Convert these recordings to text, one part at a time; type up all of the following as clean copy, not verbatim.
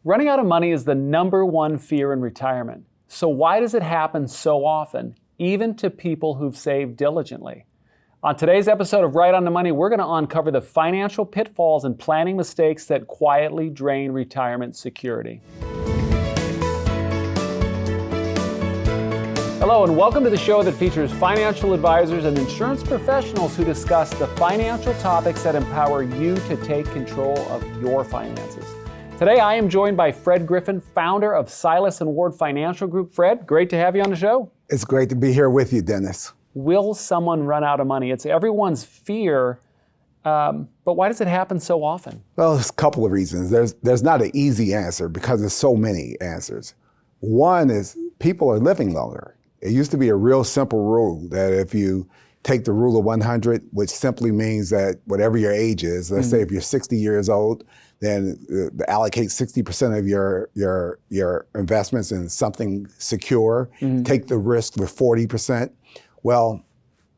Running out of money is the number one fear in retirement. So why does it happen so often, even to people who've saved diligently? On today's episode of Right on the Money, we're going to uncover the financial pitfalls and planning mistakes that quietly drain retirement security. Hello, and welcome to the show that features financial advisors and insurance professionals who discuss the financial topics that empower you to take control of your finances. Today, I am joined by Fred Griffin, founder of Silas and Ward Financial Group. Fred, great to have you on the show. It's great to be here with you, Dennis. Will someone run out of money? It's everyone's fear, but why does it happen so often? Well, there's a couple of reasons. There's not an easy answer because there's so many answers. One is people are living longer. It used to be a real simple rule that if you take the rule of 100, which simply means that whatever your age is, let's say if you're 60 years old, then allocate 60% of your investments in something secure, take the risk with 40%. Well,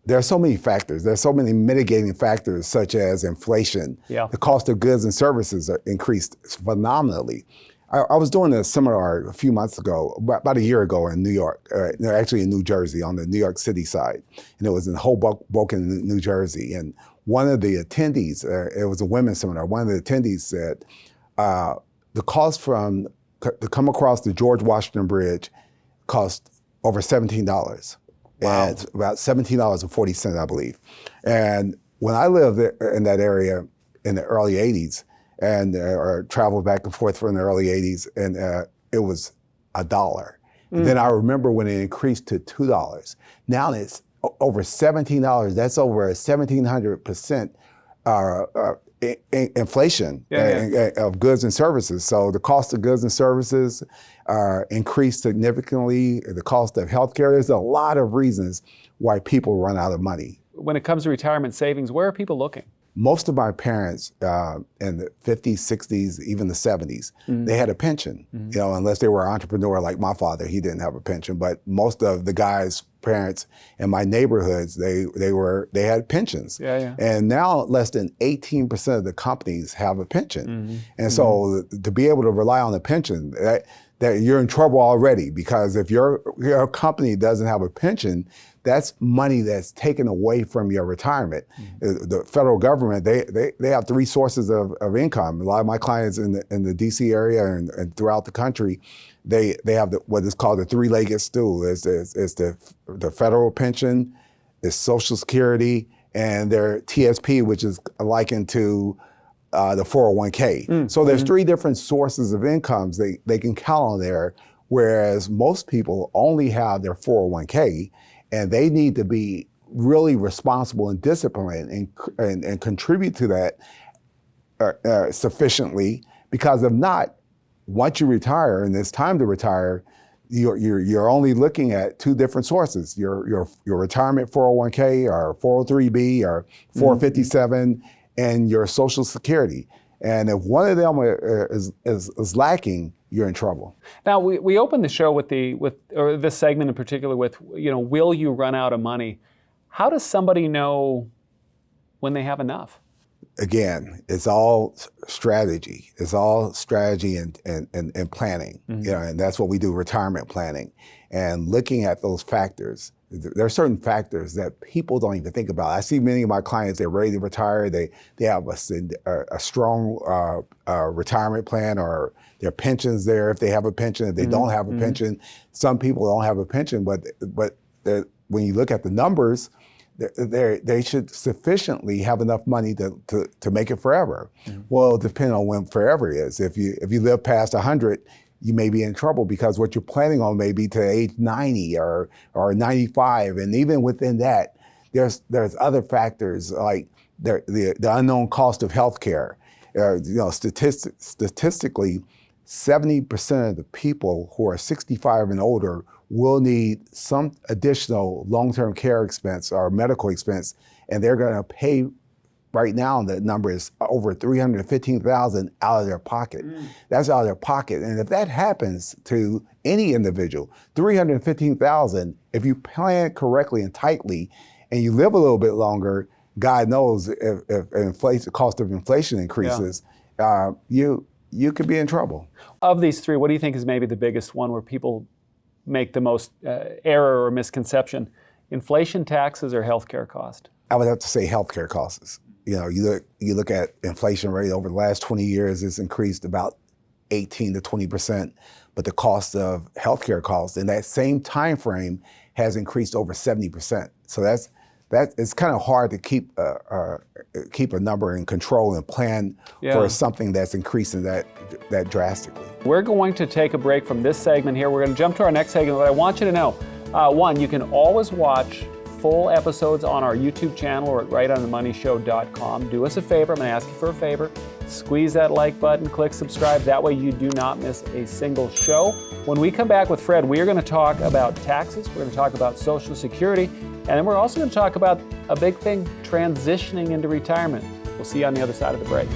there are so many factors. There are so many mitigating factors such as inflation. Yeah. The cost of goods and services are increased phenomenally. I was doing a seminar a few months ago, about a year ago in New York, actually in New Jersey on the New York City side. And it was in Hoboken, New Jersey. And one of the attendees, it was a women's seminar, one of the attendees said, the cost to come across the George Washington Bridge cost over $17. Wow. And it's about $17.40, I believe. And when I lived in that area in the early 80s, and or traveled back and forth from the early 80s, and it was $1. Then I remember when it increased to $2. Now it's over $17. That's over a 1,700% inflation of goods and services. So the cost of goods and services increased significantly. The cost of healthcare. There's a lot of reasons why people run out of money. When it comes to retirement savings, where are people looking? Most of my parents in the 50s, 60s, even the 70s, they had a pension, you know, unless they were an entrepreneur like my father, he didn't have a pension. But most of the guys' parents in my neighborhoods, they had pensions. And now less than 18% of the companies have a pension. And so to be able to rely on a pension, that you're in trouble already, because if your company doesn't have a pension, that's money that's taken away from your retirement. The federal government, they have three sources of income. A lot of my clients in the DC area and throughout the country, they have what is called the three-legged stool. It's the federal pension, it's Social Security, and their TSP, which is likened to the 401k. So there's three different sources of incomes they can count on there, whereas most people only have their 401k, and they need to be really responsible and disciplined and contribute to that sufficiently, because if not, once you retire and it's time to retire, you're only looking at two different sources: your retirement 401k or 403b or 457, and your Social Security. And if one of them is lacking, you're in trouble. Now, we opened the show with this segment in particular with, will you run out of money? How does somebody know when they have enough? Again, it's all strategy. It's all strategy and planning. And that's what we do, retirement planning. And looking at those factors, there are certain factors that people don't even think about. I see many of my clients, they're ready to retire. They have a strong retirement plan, or their pension's there if they have a pension. If they don't have a pension, some people don't have a pension, but when you look at the numbers, they should sufficiently have enough money to make it forever. Well, it depends on when forever is. If you live past 100, you may be in trouble, because what you're planning on may be to age 90 or 95. And even within that, there's other factors like the unknown cost of healthcare. Statistically, 70% of the people who are 65 and older will need some additional long-term care expense or medical expense, and they're going to pay. Right now, the number is over $315,000 out of their pocket. That's out of their pocket. And if that happens to any individual, $315,000, if you plan correctly and tightly, and you live a little bit longer, God knows if inflation, cost of inflation increases, you could be in trouble. Of these three, what do you think is maybe the biggest one where people make the most error or misconception? Inflation, taxes, or healthcare cost? I would have to say healthcare costs. You look at inflation rate over the last 20 years, it's increased about 18 to 20%, but the cost of healthcare costs in that same time frame has increased over 70%. So it's kind of hard to keep a number in control and plan for something that's increasing that drastically. We're going to take a break from this segment here. We're going to jump to our next segment, but I want you to know, one, you can always watch full episodes on our YouTube channel or at rightonthemoneyshow.com. Do us a favor. I'm going to ask you for a favor. Squeeze that like button, click subscribe. That way you do not miss a single show. When we come back with Fred, we are going to talk about taxes. We're going to talk about Social Security. And then we're also going to talk about a big thing, transitioning into retirement. We'll see you on the other side of the break.